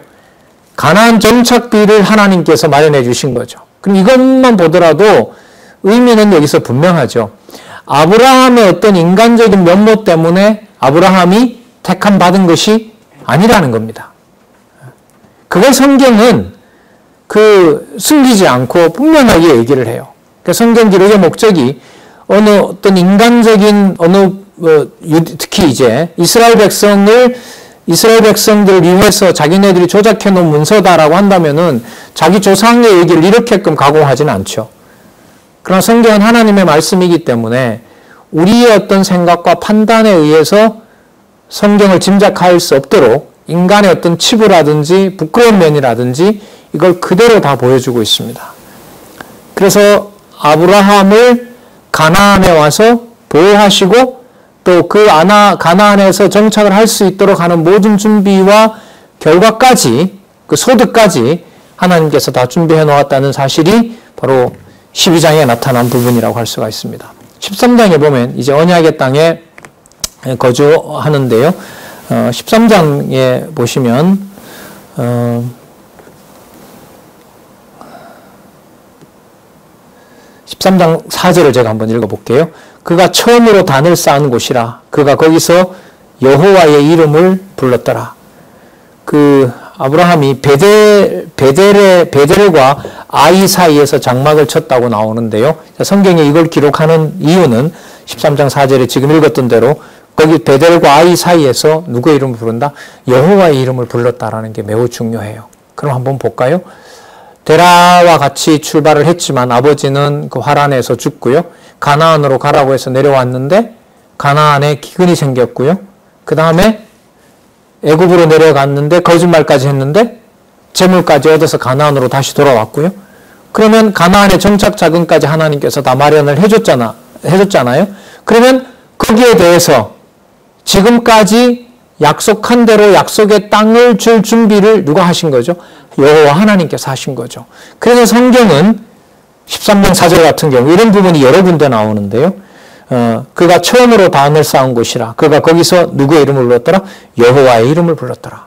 가나안 정착비를 하나님께서 마련해 주신 거죠. 그럼 이것만 보더라도 의미는 여기서 분명하죠. 아브라함의 어떤 인간적인 면모 때문에 아브라함이 택함 받은 것이 아니라는 겁니다. 그걸 성경은 숨기지 않고 분명하게 얘기를 해요. 그러니까 성경 기록의 목적이 어느 어떤 인간적인 특히 이제 이스라엘 백성들을 이용해서 자기네들이 조작해 놓은 문서다라고 한다면은 자기 조상의 얘기를 이렇게끔 가공하지는 않죠. 그러나 성경은 하나님의 말씀이기 때문에 우리의 어떤 생각과 판단에 의해서 성경을 짐작할 수 없도록 인간의 어떤 치부라든지 부끄러운 면이라든지 이걸 그대로 다 보여주고 있습니다. 그래서 아브라함을 가나안에 와서 보호하시고 또 그 가나안에서 정착을 할 수 있도록 하는 모든 준비와 결과까지 그 소득까지 하나님께서 다 준비해 놓았다는 사실이 바로 12장에 나타난 부분이라고 할 수가 있습니다. 13장에 보면 이제 언약의 땅에 거주하는데요. 13장에 보시면 13장 4절을 제가 한번 읽어볼게요. 그가 처음으로 단을 쌓은 곳이라. 그가 거기서 여호와의 이름을 불렀더라. 아브라함이 베델과 아이 사이에서 장막을 쳤다고 나오는데요. 성경에 이걸 기록하는 이유는 13장 4절에 지금 읽었던 대로 거기 베델과 아이 사이에서 누구의 이름을 부른다? 여호와의 이름을 불렀다라는 게 매우 중요해요. 그럼 한번 볼까요? 데라와 같이 출발을 했지만 아버지는 그 화란에서 죽고요. 가나안으로 가라고 해서 내려왔는데 가나안에 기근이 생겼고요. 그 다음에 애굽으로 내려갔는데 거짓말까지 했는데 재물까지 얻어서 가나안으로 다시 돌아왔고요. 그러면 가나안의 정착 자금까지 하나님께서 다 마련을 해줬잖아요. 그러면 거기에 대해서 지금까지 약속한 대로 약속의 땅을 줄 준비를 누가 하신 거죠? 여호와 하나님께서 하신 거죠. 그래서 성경은 13장 4절 같은 경우 이런 부분이 여러 군데 나오는데요. 그가 처음으로 단을 쌓은 곳이라. 그가 거기서 누구의 이름을 불렀더라? 여호와의 이름을 불렀더라.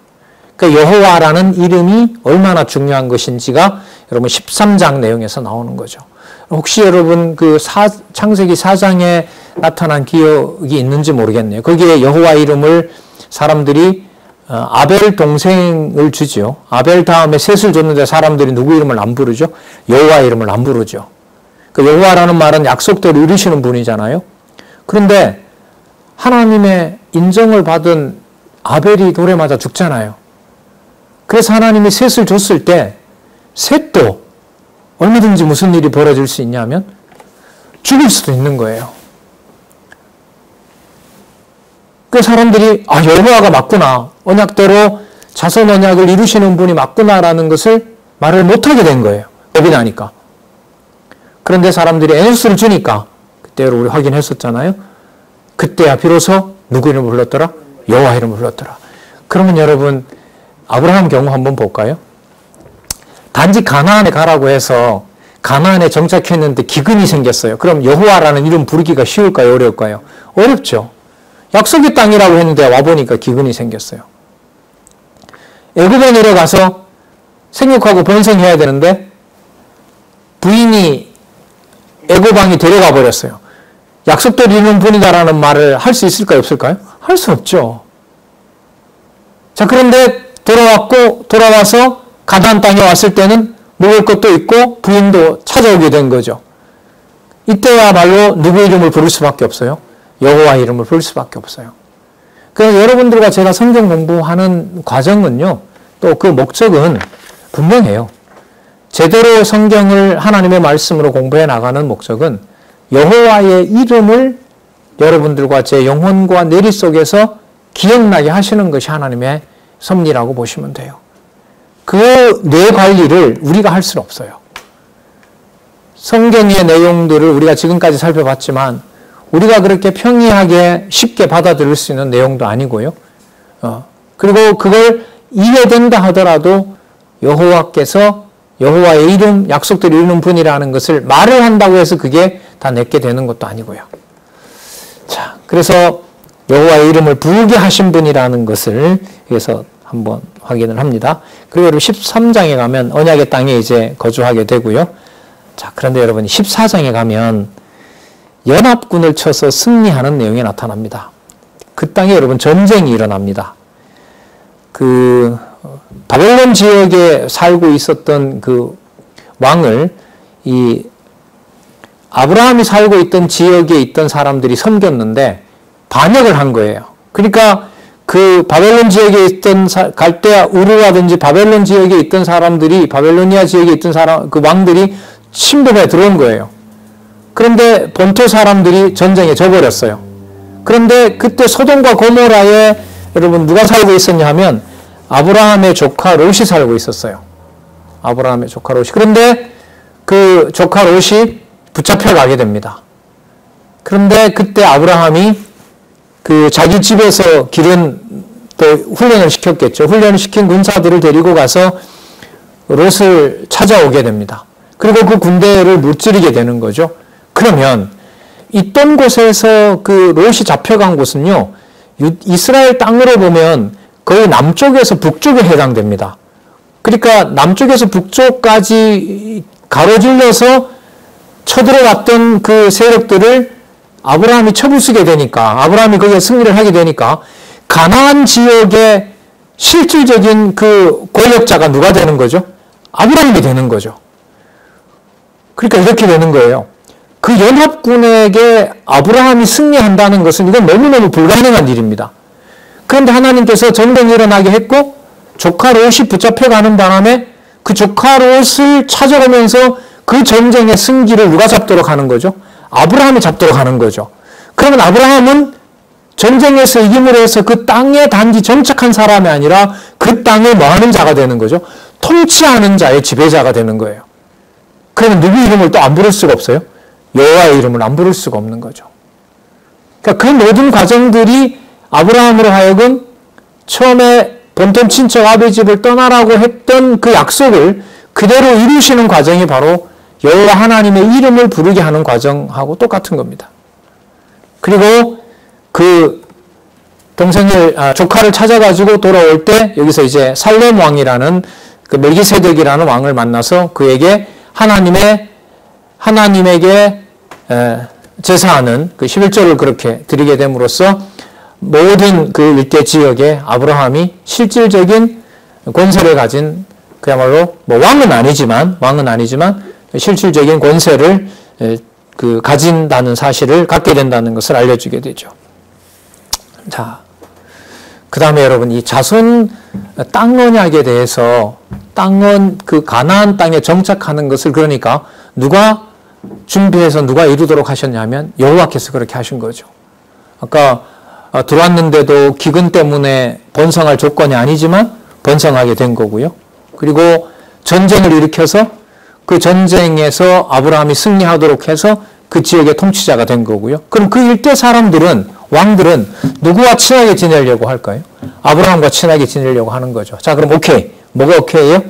그러니까 여호와라는 이름이 얼마나 중요한 것인지가 여러분 13장 내용에서 나오는 거죠. 혹시 여러분 창세기 4장에 나타난 기억이 있는지 모르겠네요. 거기에 여호와 이름을 사람들이 아벨 동생을 주죠. 아벨 다음에 셋을 줬는데 사람들이 누구 이름을 안 부르죠? 여호와 이름을 안 부르죠. 그 여호와라는 말은 약속대로 이루시는 분이잖아요. 그런데 하나님의 인정을 받은 아벨이 돌에 맞아 죽잖아요. 그래서 하나님이 셋을 줬을 때 셋도 얼마든지 무슨 일이 벌어질 수 있냐면 죽을 수도 있는 거예요. 그 사람들이 여호와가 맞구나, 언약대로 자손 언약을 이루시는 분이 맞구나라는 것을 말을 못하게 된 거예요. 겁이 나니까. 그런데 사람들이 에노스를 주니까, 그때 우리 확인했었잖아요. 그때야 비로소 누구 이름을 불렀더라? 여호와 이름을 불렀더라. 그러면 여러분, 아브라함 경우 한번 볼까요? 단지 가나안에 가라고 해서 가나안에 정착했는데 기근이 생겼어요. 그럼 여호와라는 이름 부르기가 쉬울까요? 어려울까요? 어렵죠. 약속의 땅이라고 했는데 와보니까 기근이 생겼어요. 애굽에 내려가서 생육하고 번성해야 되는데 부인이 애굽 왕이 데려가 버렸어요. 약속대로 이루는 분이다라는 말을 할 수 있을까요? 없을까요? 할 수 없죠. 자, 그런데 돌아와서 가나안 땅에 왔을 때는 먹을 것도 있고 부인도 찾아오게 된 거죠. 이때야말로 누구 이름을 부를 수밖에 없어요? 여호와 이름을 부를 수밖에 없어요. 그래서 여러분들과 제가 성경 공부하는 과정은요, 또 그 목적은 분명해요. 제대로 성경을 하나님의 말씀으로 공부해 나가는 목적은 여호와의 이름을 여러분들과 제 영혼과 내리 속에서 기억나게 하시는 것이 하나님의 섭리라고 보시면 돼요. 그 뇌 관리를 우리가 할 수는 없어요. 성경의 내용들을 우리가 지금까지 살펴봤지만 우리가 그렇게 평이하게 쉽게 받아들일 수 있는 내용도 아니고요. 그리고 그걸 이해된다 하더라도 여호와께서 여호와의 이름, 약속대로 이루는 분이라는 것을 말을 한다고 해서 그게 다 내게 되는 것도 아니고요. 자, 그래서 여호와의 이름을 부르게 하신 분이라는 것을 여기서 한번 확인을 합니다. 그리고 여러분 13장에 가면 언약의 땅에 이제 거주하게 되고요. 자, 그런데 여러분 14장에 가면 연합군을 쳐서 승리하는 내용이 나타납니다. 그 땅에 여러분 전쟁이 일어납니다. 그 바벨론 지역에 살고 있었던 그 왕을 이 아브라함이 살고 있던 지역에 있던 사람들이 섬겼는데 반역을 한 거예요. 그러니까 그 바벨론 지역에 있던 갈대아 우르라든지 바벨론 지역에 있던 사람들이 바벨로니아 지역에 있던 그 왕들이 침범해 들어온 거예요. 그런데 본토 사람들이 전쟁에 져버렸어요. 그런데 그때 소돔과 고모라에 여러분 누가 살고 있었냐 하면 아브라함의 조카 롯이 살고 있었어요. 아브라함의 조카 롯이. 그런데 그 조카 롯이 붙잡혀가게 됩니다. 그런데 그때 아브라함이 그 자기 집에서 기른 또 훈련을 시켰겠죠. 훈련을 시킨 군사들을 데리고 가서 롯을 찾아오게 됩니다. 그리고 그 군대를 무찌르게 되는 거죠. 그러면 있던 곳에서 그 롯이 잡혀간 곳은요, 이스라엘 땅으로 보면 거의 남쪽에서 북쪽에 해당됩니다. 그러니까 남쪽에서 북쪽까지 가로질러서 쳐들어왔던 그 세력들을 아브라함이 쳐부수게 되니까, 아브라함이 거기에 승리를 하게 되니까 가나안 지역의 실질적인 그 권력자가 누가 되는 거죠? 아브라함이 되는 거죠. 그러니까 이렇게 되는 거예요. 그 연합군에게 아브라함이 승리한다는 것은 이건 너무너무 불가능한 일입니다. 그런데 하나님께서 전쟁이 일어나게 했고 조카 롯이 붙잡혀가는 바람에 그 조카 롯을 찾아오면서 그 전쟁의 승기를 누가 잡도록 하는 거죠? 아브라함이 잡도록 하는 거죠. 그러면 아브라함은 전쟁에서 이김으로 해서 그 땅에 단지 정착한 사람이 아니라 그 땅을 뭐하는 자가 되는 거죠? 통치하는 자의 지배자가 되는 거예요. 그러면 누구 이름을 또 안 부를 수가 없어요? 여호와의 이름을 안 부를 수가 없는 거죠. 그러니까 그 모든 과정들이 아브라함으로 하여금 처음에 본토 친척 아버지 집을 떠나라고 했던 그 약속을 그대로 이루시는 과정이 바로 여호와 하나님의 이름을 부르게 하는 과정하고 똑같은 겁니다. 그리고 그 조카를 찾아가지고 돌아올 때 여기서 이제 살렘 왕이라는 그 멜기세덱이라는 왕을 만나서 그에게 하나님에게 제사하는 그 11조를 그렇게 드리게 됨으로써 모든 그 일대 지역에 아브라함이 실질적인 권세를 가진, 그야말로 뭐 왕은 아니지만 실질적인 권세를 가진다는 사실을 갖게 된다는 것을 알려주게 되죠. 자, 그 다음에 여러분 이 자손 땅 언약에 대해서 그 가나안 땅에 정착하는 것을 그러니까 누가 준비해서 누가 이루도록 하셨냐면 여호와께서 그렇게 하신 거죠. 아까 들어왔는데도 기근 때문에 번성할 조건이 아니지만 번성하게 된 거고요. 그리고 전쟁을 일으켜서 그 전쟁에서 아브라함이 승리하도록 해서 그 지역의 통치자가 된 거고요. 그럼 그 일대 사람들은, 왕들은 누구와 친하게 지내려고 할까요? 아브라함과 친하게 지내려고 하는 거죠. 자, 그럼 오케이. 뭐가 오케이예요?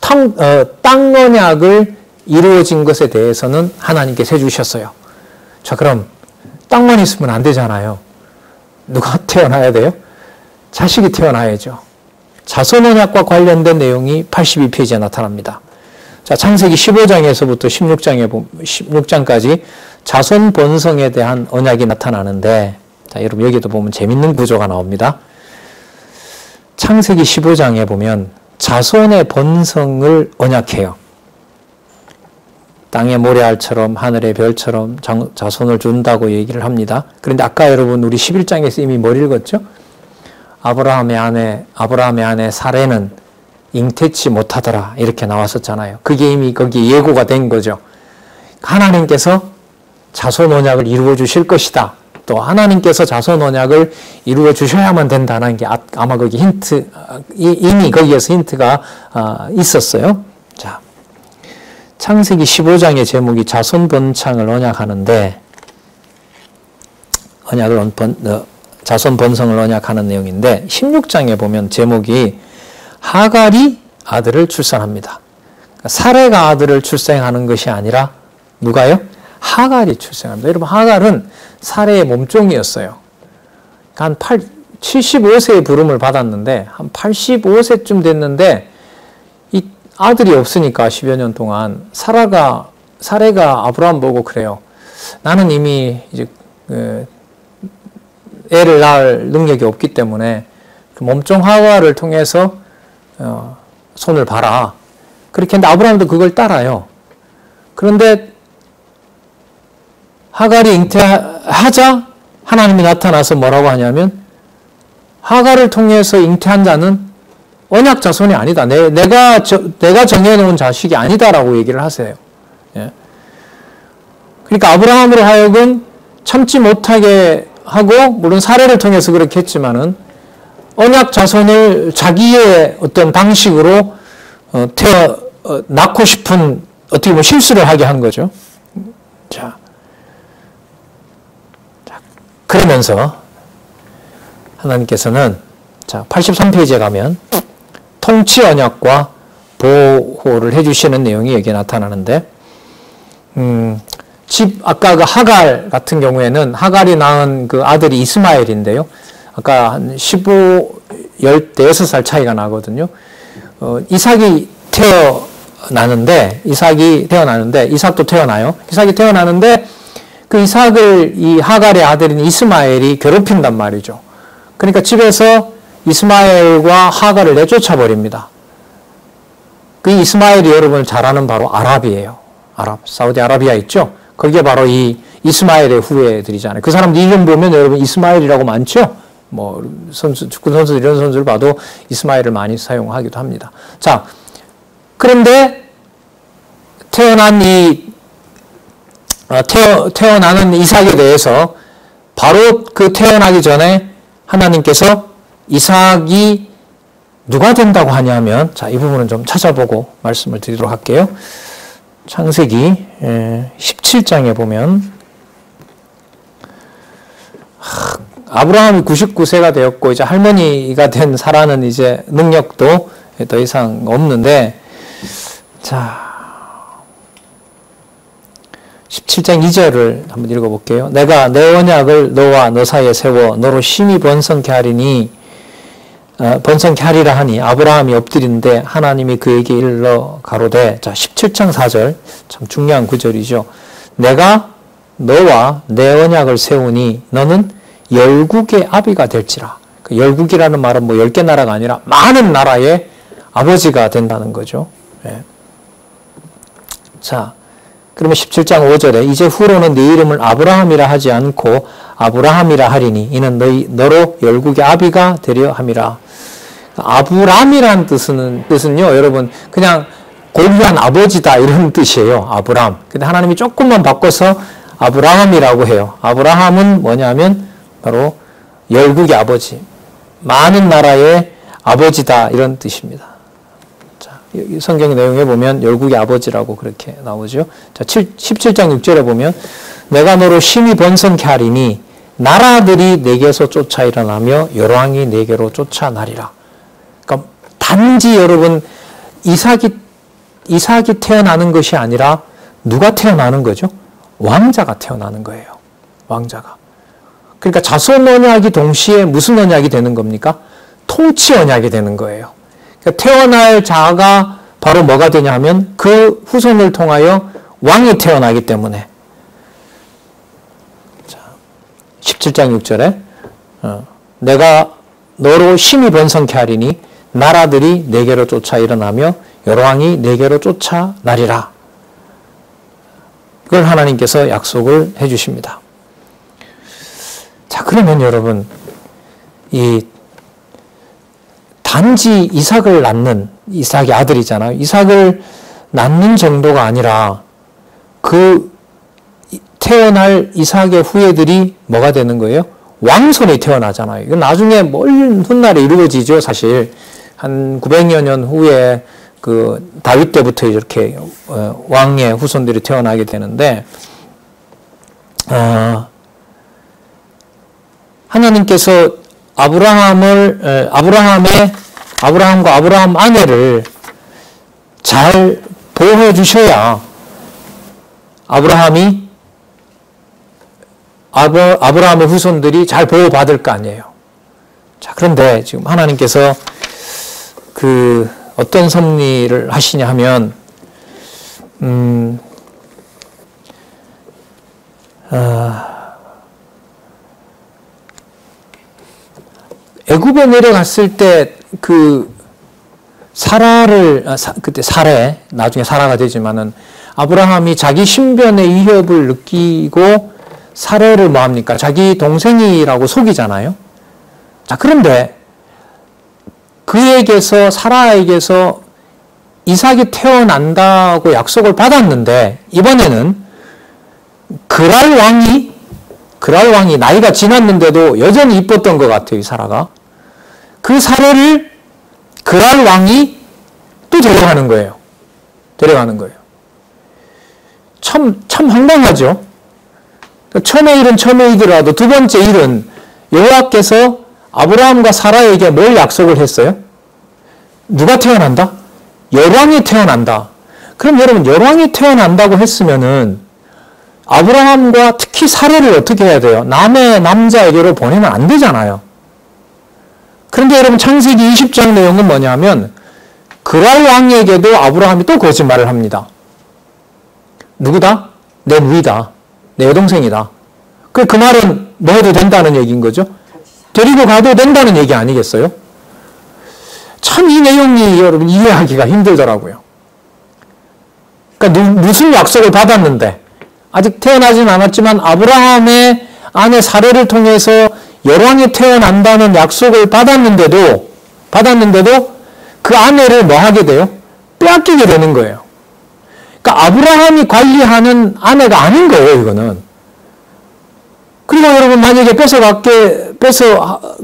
땅 언약을 이루어진 것에 대해서는 하나님께서 해주셨어요. 자, 그럼 땅만 있으면 안 되잖아요. 누가 태어나야 돼요? 자식이 태어나야죠. 자손 언약과 관련된 내용이 82페이지에 나타납니다. 자, 창세기 15장에서부터 16장까지 자손 번성에 대한 언약이 나타나는데, 자, 여러분 여기도 보면 재밌는 구조가 나옵니다. 창세기 15장에 보면 자손의 번성을 언약해요. 땅의 모래알처럼 하늘의 별처럼 자손을 준다고 얘기를 합니다. 그런데 아까 여러분 우리 11장에서 이미 뭘 읽었죠? 아브라함의 아내 사레는 잉태치 못하더라 이렇게 나왔었잖아요. 그게 이미 거기 예고가 된 거죠. 하나님께서 자손 언약을 이루어 주실 것이다. 또 하나님께서 자손 언약을 이루어 주셔야만 된다는 게 아마 거기 이미 거기에서 힌트가 있었어요. 자, 창세기 15장의 제목이 자손 번창을 언약하는데, 자손 번성을 언약하는 내용인데, 16장에 보면 제목이 하갈이 아들을 출산합니다. 사레가 아들을 출생하는 것이 아니라 누가요? 하갈이 출생합니다. 여러분, 하갈은 사레의 몸종이었어요. 한 75세의 부름을 받았는데 한 85세쯤 됐는데 이 아들이 없으니까 10여 년 동안 사레가 아브라함 보고 그래요. 나는 이미 이제 애를 낳을 능력이 없기 때문에 그 몸종 하갈을 통해서 손을 봐라. 그렇게 했는데 아브라함도 그걸 따라요. 그런데 하갈이 잉태하자 하나님이 나타나서 뭐라고 하냐면 하갈을 통해서 잉태한 자는 언약 자손이 아니다. 내가 정해놓은 자식이 아니다라고 얘기를 하세요. 예. 그러니까 아브라함으로 하여금 참지 못하게 하고, 물론 사례를 통해서 그렇게 했지만은 언약 자손을 자기의 어떤 방식으로 낳고 싶은 어떻게 보면 실수를 하게 한 거죠. 자, 그러면서 하나님께서는 자 83페이지에 가면 통치 언약과 보호를 해주시는 내용이 여기에 나타나는데, 아까 그 하갈 같은 경우에는 하갈이 낳은 그 아들이 이스마엘인데요. 아까 한 16살 차이가 나거든요. 이삭이 태어나는데 이삭도 태어나요. 이삭이 태어나는데 그 이삭을 이 하갈의 아들인 이스마엘이 괴롭힌단 말이죠. 그러니까 집에서 이스마엘과 하갈을 내쫓아 버립니다. 그 이스마엘이 여러분 잘 아는 바로 아랍이에요. 사우디아라비아 있죠? 거기에 바로 이 이스마엘의 후예들이잖아요. 그 사람들 이름 보면 여러분 이스마엘이라고 많죠? 뭐 축구 선수 이런 선수를 봐도 이스마엘을 많이 사용하기도 합니다. 자, 그런데 태어나는 이삭에 대해서 바로 그 태어나기 전에 하나님께서 이삭이 누가 된다고 하냐면, 자, 이 부분은 좀 찾아보고 말씀을 드리도록 할게요. 창세기 17장에 보면 아브라함이 99세가 되었고 이제 할머니가 된 사라는 이제 능력도 더 이상 없는데, 자 17장 2절을 한번 읽어볼게요. 내가 내 언약을 너와 너 사이에 세워 너로 심히 번성케 하리라 하니 아브라함이 엎드리는데 하나님이 그에게 일러 가로되, 자 17장 4절 참 중요한 구절이죠. 내가 너와 내 언약을 세우니 너는 열국의 아비가 될지라. 그 열국이라는 말은 뭐 10개 나라가 아니라 많은 나라의 아버지가 된다는 거죠. 네. 자, 그러면 17장 5절에 이제 후로는 네 이름을 아브라함이라 하지 않고 아브라함이라 하리니 이는 너로 열국의 아비가 되려 함이라. 아브람이라는 뜻은요, 여러분 그냥 고귀한 아버지다 이런 뜻이에요. 아브람. 근데 하나님이 조금만 바꿔서 아브라함이라고 해요. 아브라함은 뭐냐면 바로 열국의 아버지, 많은 나라의 아버지다 이런 뜻입니다. 자, 성경 내용에 보면 열국의 아버지라고 그렇게 나오죠. 자, 17장 6절에 보면 내가 너로 심히 번성케 하리니 나라들이 내게서 쫓아 일어나며 열왕이 내게로 쫓아나리라. 그러니까 단지 여러분 이삭이 태어나는 것이 아니라 누가 태어나는 거죠? 왕자가 태어나는 거예요. 왕자가. 그러니까 자손 언약이 동시에 무슨 언약이 되는 겁니까? 통치 언약이 되는 거예요. 그러니까 태어날 자가 바로 뭐가 되냐 하면 그 후손을 통하여 왕이 태어나기 때문에. 자, 17장 6절에 내가 너로 심히 번성케 하리니 나라들이 내게로 쫓아 일어나며 열왕이 내게로 쫓아나리라. 그걸 하나님께서 약속을 해 주십니다. 자, 그러면 여러분, 이 단지 이삭이 아들이잖아요. 이삭을 낳는 정도가 아니라 그 태어날 이삭의 후예들이 뭐가 되는 거예요? 왕손이 태어나잖아요. 이건 나중에 먼 훗날에 이루어지죠, 사실. 한 900여 년 후에 그 다윗 때부터 이렇게 왕의 후손들이 태어나게 되는데, 하나님께서 아브라함과 아브라함 아내를 잘 보호해 주셔야 아브라함의 후손들이 잘 보호받을 거 아니에요. 자, 그런데 지금 하나님께서 어떤 섭리를 하시냐 하면, 애굽에 내려갔을 때 그때 나중에 사라가 되지만은 아브라함이 자기 신변의 위협을 느끼고 사례를 뭐합니까? 자기 동생이라고 속이잖아요. 자, 그런데 사라에게서 이삭이 태어난다고 약속을 받았는데, 이번에는 그랄 왕이 나이가 지났는데도 여전히 이뻤던 것 같아요, 이 사라가. 그 사례를 그랄 왕이 또 데려가는 거예요. 참 황당하죠? 처음의 일은 처음이더라도 두 번째 일은 여호와께서 아브라함과 사라에게 뭘 약속을 했어요? 누가 태어난다? 열왕이 태어난다. 그럼 여러분, 열왕이 태어난다고 했으면은 아브라함과 특히 사라를 어떻게 해야 돼요? 남의 남자에게로 보내면 안 되잖아요. 그런데 여러분, 창세기 20장 내용은 뭐냐면 그랄 왕에게도 아브라함이 또 거짓말을 합니다. 누구다? 내 누이다. 내 여동생이다. 그 말은 뭐 해도 된다는 얘기인 거죠? 데리고 가도 된다는 얘기 아니겠어요? 참 이 내용이 여러분 이해하기가 힘들더라고요. 그러니까 무슨 약속을 받았는데, 아직 태어나진 않았지만 아브라함의 아내 사례를 통해서 열왕이 태어난다는 약속을 받았는데도 그 아내를 뭐 하게 돼요? 빼앗기게 되는 거예요. 그러니까 아브라함이 관리하는 아내가 아닌 거예요, 이거는. 그리고 여러분, 만약에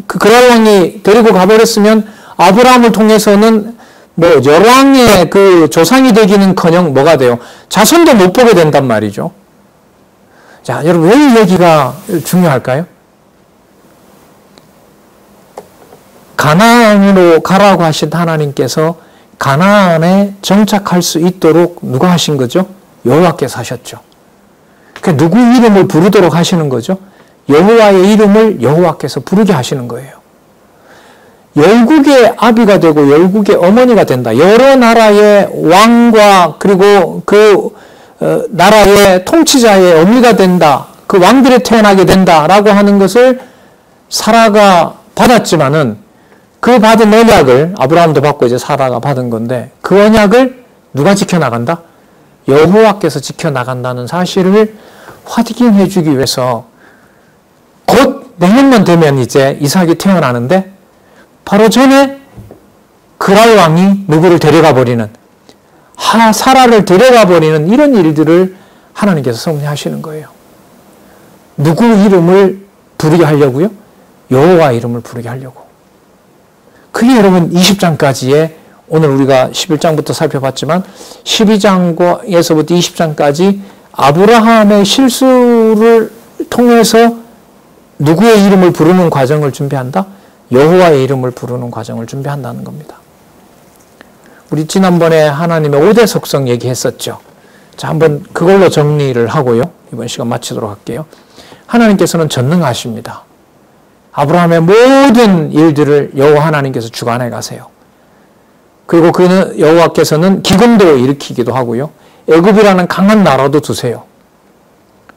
그랄 왕이 데리고 가버렸으면 아브라함을 통해서는 뭐 열왕의 그 조상이 되기는커녕 뭐가 돼요? 자손도 못 보게 된단 말이죠. 자, 여러분, 왜 이 얘기가 중요할까요? 가나안으로 가라고 하신 하나님께서 가나안에 정착할 수 있도록 누가 하신 거죠? 여호와께서 하셨죠. 그러니까 누구 이름을 부르도록 하시는 거죠? 여호와의 이름을 여호와께서 부르게 하시는 거예요. 열국의 아비가 되고 열국의 어머니가 된다. 여러 나라의 왕과 그리고 나라의 통치자의 어미가 된다. 그 왕들이 태어나게 된다라고 하는 것을 사라가 받았지만은 그 받은 언약을 아브라함도 받고 이제 사라가 받은 건데, 그 언약을 누가 지켜나간다? 여호와께서 지켜나간다는 사실을 확인해 주기 위해서 곧 내년만 되면 이제 이삭이 태어나는데, 바로 전에 그랄 왕이 누구를 데려가 버리는, 사라를 데려가 버리는 이런 일들을 하나님께서 섭리하시는 거예요. 누구 이름을 부르게 하려고요? 여호와 이름을 부르게 하려고. 그게 여러분 20장까지의 오늘 우리가 11장부터 살펴봤지만 12장에서부터 20장까지 아브라함의 실수를 통해서 누구의 이름을 부르는 과정을 준비한다? 여호와의 이름을 부르는 과정을 준비한다는 겁니다. 우리 지난번에 하나님의 5대 속성 얘기했었죠. 자, 한번 그걸로 정리를 하고요. 이번 시간 마치도록 할게요. 하나님께서는 전능하십니다. 아브라함의 모든 일들을 여호와 하나님께서 주관해 가세요. 그리고 그는 여호와께서는 기근도 일으키기도 하고요. 애굽이라는 강한 나라도 두세요.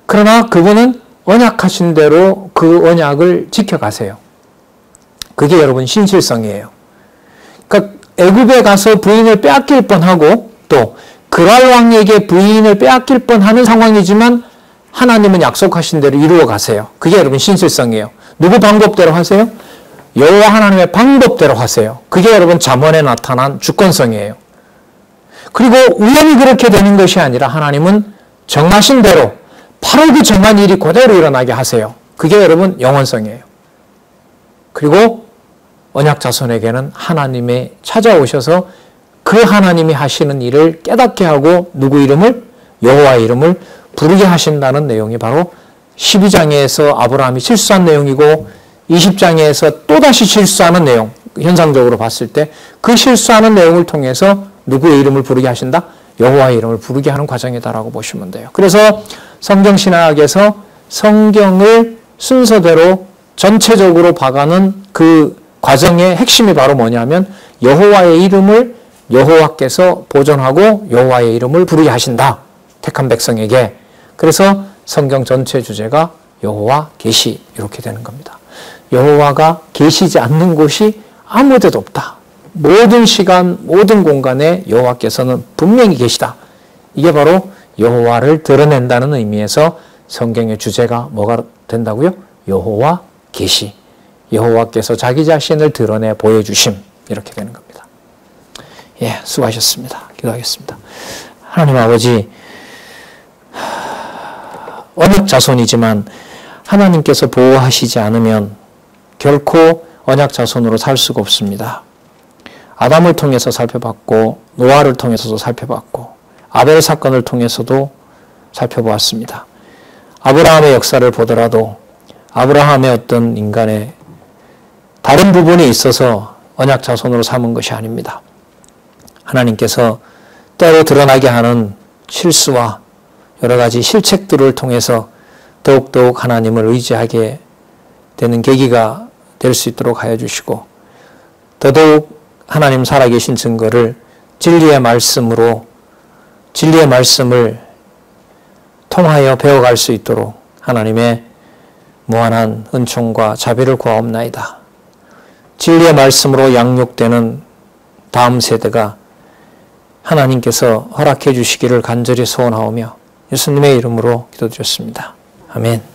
그러나 그분은 언약하신 대로 그 언약을 지켜가세요. 그게 여러분 신실성이에요. 그러니까 애굽에 가서 부인을 빼앗길 뻔하고 또 그랄 왕에게 부인을 빼앗길 뻔하는 상황이지만 하나님은 약속하신 대로 이루어 가세요. 그게 여러분 신실성이에요. 누구 방법대로 하세요? 여호와 하나님의 방법대로 하세요. 그게 여러분 잠언에 나타난 주권성이에요. 그리고 우연히 그렇게 되는 것이 아니라 하나님은 정하신 대로 바로 그 정한 일이 그대로 일어나게 하세요. 그게 여러분 영원성이에요. 그리고 언약 자손에게는 하나님이 찾아오셔서 그 하나님이 하시는 일을 깨닫게 하고 누구 이름을? 여호와의 이름을 부르게 하신다는 내용이 바로 12장에서 아브라함이 실수한 내용이고 20장에서 또다시 실수하는 내용, 현상적으로 봤을 때 그 실수하는 내용을 통해서 누구의 이름을 부르게 하신다? 여호와의 이름을 부르게 하는 과정이다라고 보시면 돼요. 그래서 성경신학에서 성경을 순서대로 전체적으로 봐가는 그 과정의 핵심이 바로 뭐냐면 여호와의 이름을 여호와께서 보존하고 여호와의 이름을 부르게 하신다. 택한 백성에게. 그래서 성경 전체 주제가 여호와 계시 이렇게 되는 겁니다. 여호와가 계시지 않는 곳이 아무 데도 없다. 모든 시간, 모든 공간에 여호와께서는 분명히 계시다. 이게 바로 여호와를 드러낸다는 의미에서 성경의 주제가 뭐가 된다고요? 여호와 계시. 여호와께서 자기 자신을 드러내 보여주심. 이렇게 되는 겁니다. 예, 수고하셨습니다. 기도하겠습니다. 하나님 아버지, 언약 자손이지만 하나님께서 보호하시지 않으면 결코 언약 자손으로 살 수가 없습니다. 아담을 통해서 살펴봤고 노아를 통해서도 살펴봤고 아벨 사건을 통해서도 살펴보았습니다. 아브라함의 역사를 보더라도 아브라함의 어떤 인간의 다른 부분에 있어서 언약 자손으로 삼은 것이 아닙니다. 하나님께서 때로 드러나게 하는 실수와 여러 가지 실책들을 통해서 더욱더욱 하나님을 의지하게 되는 계기가 될 수 있도록 하여 주시고 더더욱 하나님 살아계신 증거를 진리의 말씀으로 진리의 말씀을 통하여 배워갈 수 있도록 하나님의 무한한 은총과 자비를 구하옵나이다. 진리의 말씀으로 양육되는 다음 세대가 하나님께서 허락해 주시기를 간절히 소원하오며 예수님의 이름으로 기도드렸습니다. 아멘.